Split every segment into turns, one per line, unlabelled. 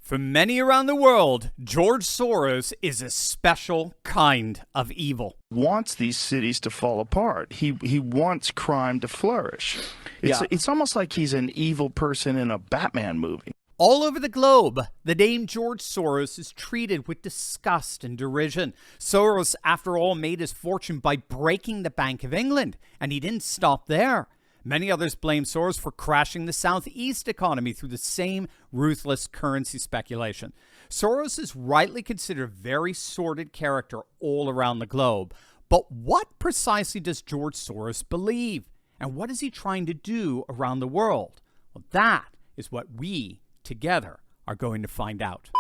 For many around the world, George Soros is a special kind of evil.
Wants these cities to fall apart. He wants crime to flourish. It's almost like he's an evil person in a Batman movie.
All over the globe, the name George Soros is treated with disgust and derision. Soros, after all, made his fortune by breaking the Bank of England, and he didn't stop there. Many others blame Soros for crashing the Southeast economy through the same ruthless currency speculation. Soros is rightly considered a very sordid character all around the globe. But what precisely does George Soros believe? And what is he trying to do around the world? Well, that is what we, together, are going to find out.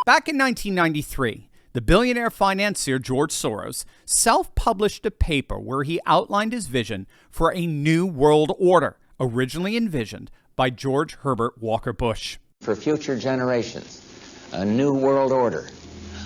Back in 1993, the billionaire financier George Soros self-published a paper where he outlined his vision for a new world order, originally envisioned by George Herbert Walker Bush.
For future generations, a new world order,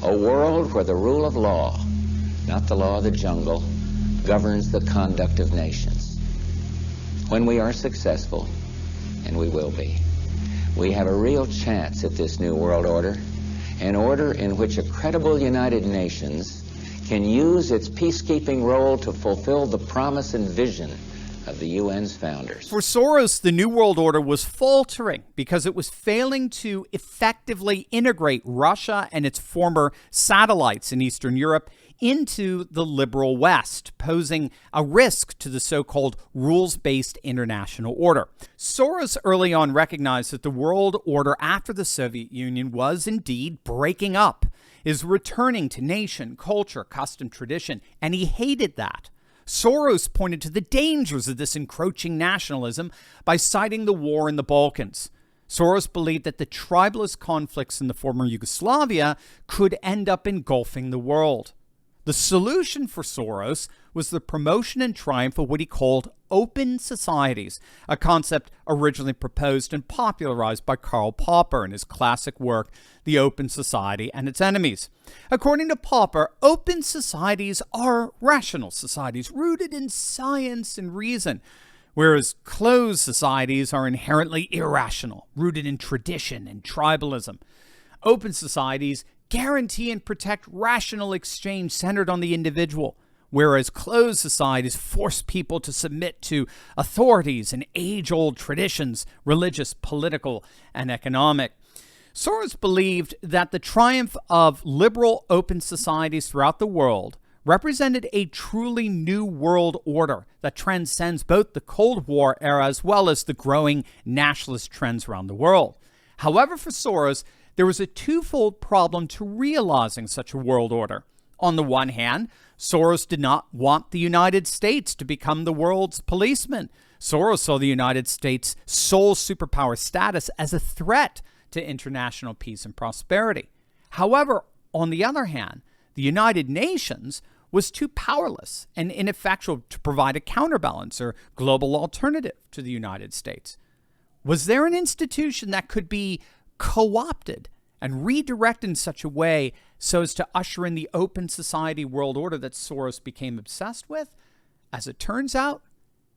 a world where the rule of law, not the law of the jungle, governs the conduct of nations. When we are successful, and we will be, we have a real chance at this new world order, an order in which a credible United Nations can use its peacekeeping role to fulfill the promise and vision of the UN's founders.
For Soros, the New World Order was faltering because it was failing to effectively integrate Russia and its former satellites in Eastern Europe into the liberal West, posing a risk to the so-called rules-based international order. Soros early on recognized that the world order after the Soviet Union was indeed breaking up, is returning to nation, culture, custom, tradition, and he hated that. Soros pointed to the dangers of this encroaching nationalism by citing the war in the Balkans. Soros believed that the tribalist conflicts in the former Yugoslavia could end up engulfing the world. The solution for Soros was the promotion and triumph of what he called open societies, a concept originally proposed and popularized by Karl Popper in his classic work, The Open Society and Its Enemies. According to Popper, open societies are rational societies rooted in science and reason, whereas closed societies are inherently irrational, rooted in tradition and tribalism. Open societies guarantee and protect rational exchange centered on the individual, whereas closed societies force people to submit to authorities and age-old traditions, religious, political, and economic. Soros believed that the triumph of liberal open societies throughout the world represented a truly new world order that transcends both the Cold War era as well as the growing nationalist trends around the world. However, for Soros, there was a twofold problem to realizing such a world order. On the one hand, Soros did not want the United States to become the world's policeman. Soros saw the United States' sole superpower status as a threat to international peace and prosperity. However, on the other hand, the United Nations was too powerless and ineffectual to provide a counterbalance or global alternative to the United States. Was there an institution that could be co-opted and redirected in such a way so as to usher in the open society world order that Soros became obsessed with? As it turns out,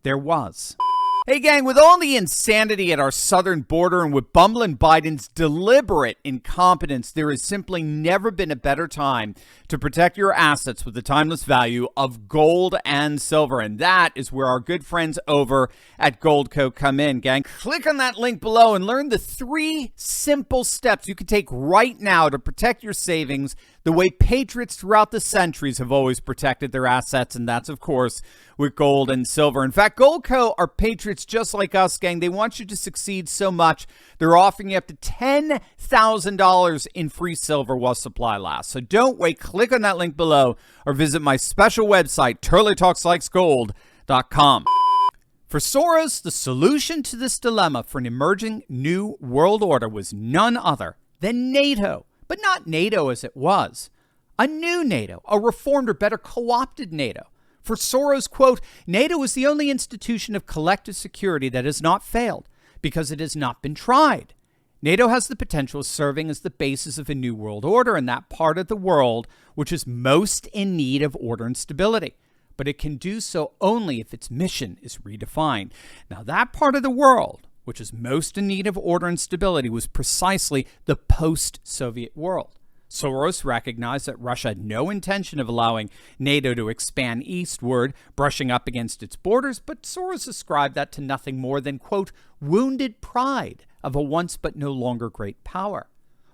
there was. Hey gang, with all the insanity at our southern border and with bumbling Biden's deliberate incompetence, there has simply never been a better time to protect your assets with the timeless value of gold and silver. And that is where our good friends over at Goldco come in, gang. Click on that link below and learn the 3 simple steps you can take right now to protect your savings the way patriots throughout the centuries have always protected their assets, and that's, of course, with gold and silver. In fact, Goldco are patriots just like us, gang. They want you to succeed so much, they're offering you up to $10,000 in free silver while supply lasts. So don't wait. Click on that link below or visit my special website, turleytalkslikesgold.com. For Soros, the solution to this dilemma for an emerging new world order was none other than NATO. But not NATO as it was. A new NATO, a reformed or better co-opted NATO. For Soros, quote, NATO is the only institution of collective security that has not failed because it has not been tried. NATO has the potential of serving as the basis of a new world order in that part of the world which is most in need of order and stability. But it can do so only if its mission is redefined. Now, that part of the world, which is most in need of order and stability, was precisely the post-Soviet world. Soros recognized that Russia had no intention of allowing NATO to expand eastward, brushing up against its borders, but Soros ascribed that to nothing more than, quote, wounded pride of a once but no longer great power.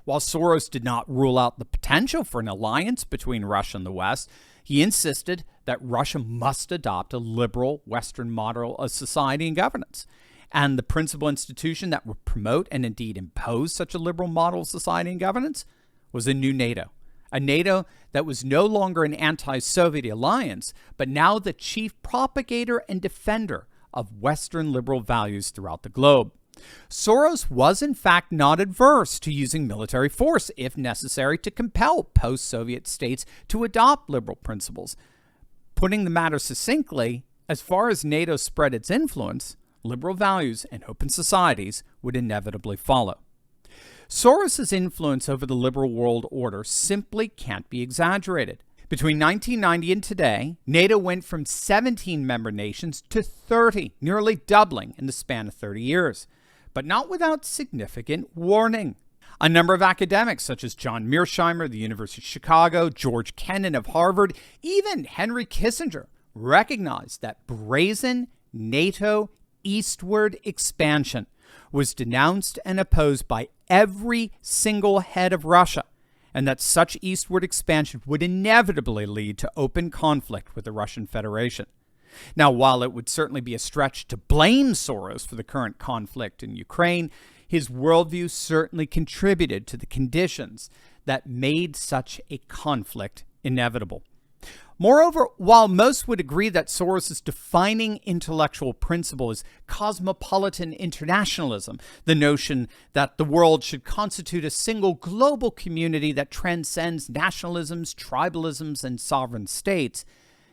While Soros did not rule out the potential for an alliance between Russia and the West, he insisted that Russia must adopt a liberal Western model of society and governance. And the principal institution that would promote and indeed impose such a liberal model of society and governance was a new NATO. A NATO that was no longer an anti-Soviet alliance, but now the chief propagator and defender of Western liberal values throughout the globe. Soros was in fact not adverse to using military force, if necessary, to compel post-Soviet states to adopt liberal principles. Putting the matter succinctly, as far as NATO spread its influence, liberal values and open societies would inevitably follow. Soros' influence over the liberal world order simply can't be exaggerated. Between 1990 and today, NATO went from 17 member nations to 30, nearly doubling in the span of 30 years. But not without significant warning. A number of academics, such as John Mearsheimer, the University of Chicago, George Kennan of Harvard, even Henry Kissinger, recognized that brazen NATO eastward expansion was denounced and opposed by every single head of Russia, and that such eastward expansion would inevitably lead to open conflict with the Russian Federation. Now, while it would certainly be a stretch to blame Soros for the current conflict in Ukraine, his worldview certainly contributed to the conditions that made such a conflict inevitable. Moreover, while most would agree that Soros' defining intellectual principle is cosmopolitan internationalism, the notion that the world should constitute a single global community that transcends nationalisms, tribalisms, and sovereign states,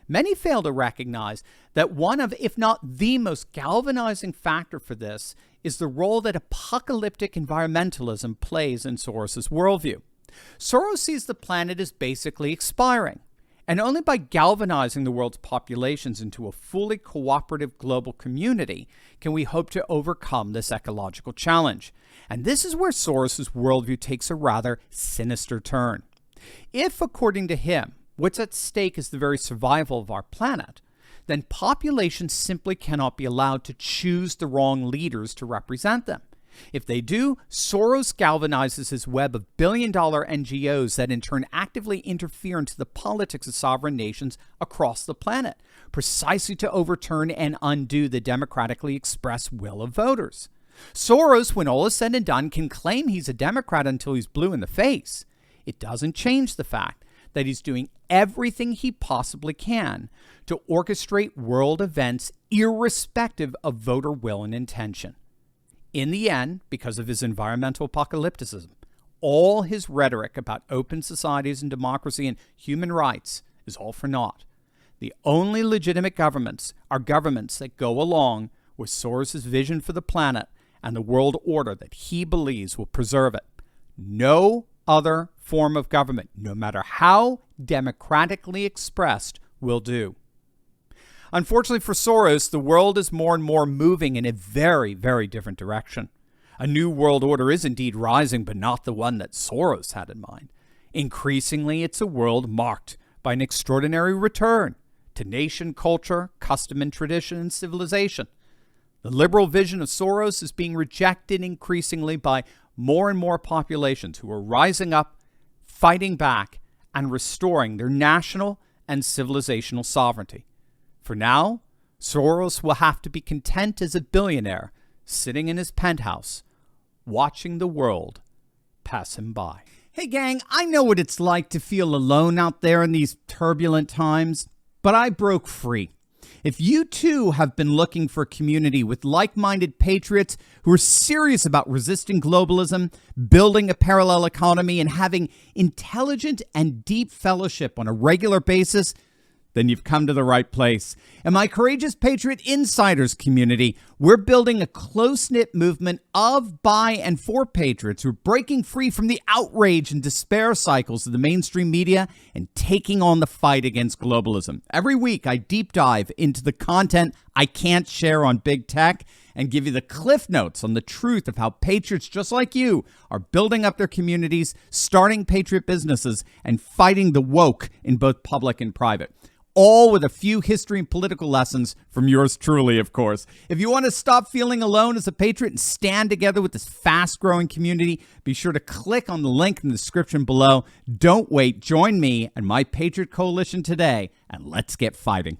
many fail to recognize that one of, if not the most galvanizing factor for this, is the role that apocalyptic environmentalism plays in Soros' worldview. Soros sees the planet as basically expiring, and only by galvanizing the world's populations into a fully cooperative global community can we hope to overcome this ecological challenge. And this is where Soros' worldview takes a rather sinister turn. If, according to him, what's at stake is the very survival of our planet, then populations simply cannot be allowed to choose the wrong leaders to represent them. If they do, Soros galvanizes his web of billion-dollar NGOs that in turn actively interfere into the politics of sovereign nations across the planet, precisely to overturn and undo the democratically expressed will of voters. Soros, when all is said and done, can claim he's a Democrat until he's blue in the face. It doesn't change the fact that he's doing everything he possibly can to orchestrate world events irrespective of voter will and intention. In the end, because of his environmental apocalypticism, all his rhetoric about open societies and democracy and human rights is all for naught. The only legitimate governments are governments that go along with Soros' vision for the planet and the world order that he believes will preserve it. No other form of government, no matter how democratically expressed, will do. Unfortunately for Soros, the world is more and more moving in a very, very different direction. A new world order is indeed rising, but not the one that Soros had in mind. Increasingly, it's a world marked by an extraordinary return to nation culture, custom and tradition, and civilization. The liberal vision of Soros is being rejected increasingly by more and more populations who are rising up, fighting back, and restoring their national and civilizational sovereignty. For now, Soros will have to be content as a billionaire sitting in his penthouse, watching the world pass him by. Hey gang, I know what it's like to feel alone out there in these turbulent times, but I broke free. If you too have been looking for a community with like-minded patriots who are serious about resisting globalism, building a parallel economy, and having intelligent and deep fellowship on a regular basis, then you've come to the right place. In my Courageous Patriot Insiders community, we're building a close-knit movement of, by, and for patriots who are breaking free from the outrage and despair cycles of the mainstream media and taking on the fight against globalism. Every week, I deep dive into the content I can't share on big tech and give you the cliff notes on the truth of how patriots just like you are building up their communities, starting patriot businesses, and fighting the woke in both public and private. All with a few history and political lessons from yours truly, of course. If you want to stop feeling alone as a patriot and stand together with this fast-growing community, be sure to click on the link in the description below. Don't wait. Join me and my Patriot Coalition today, and let's get fighting.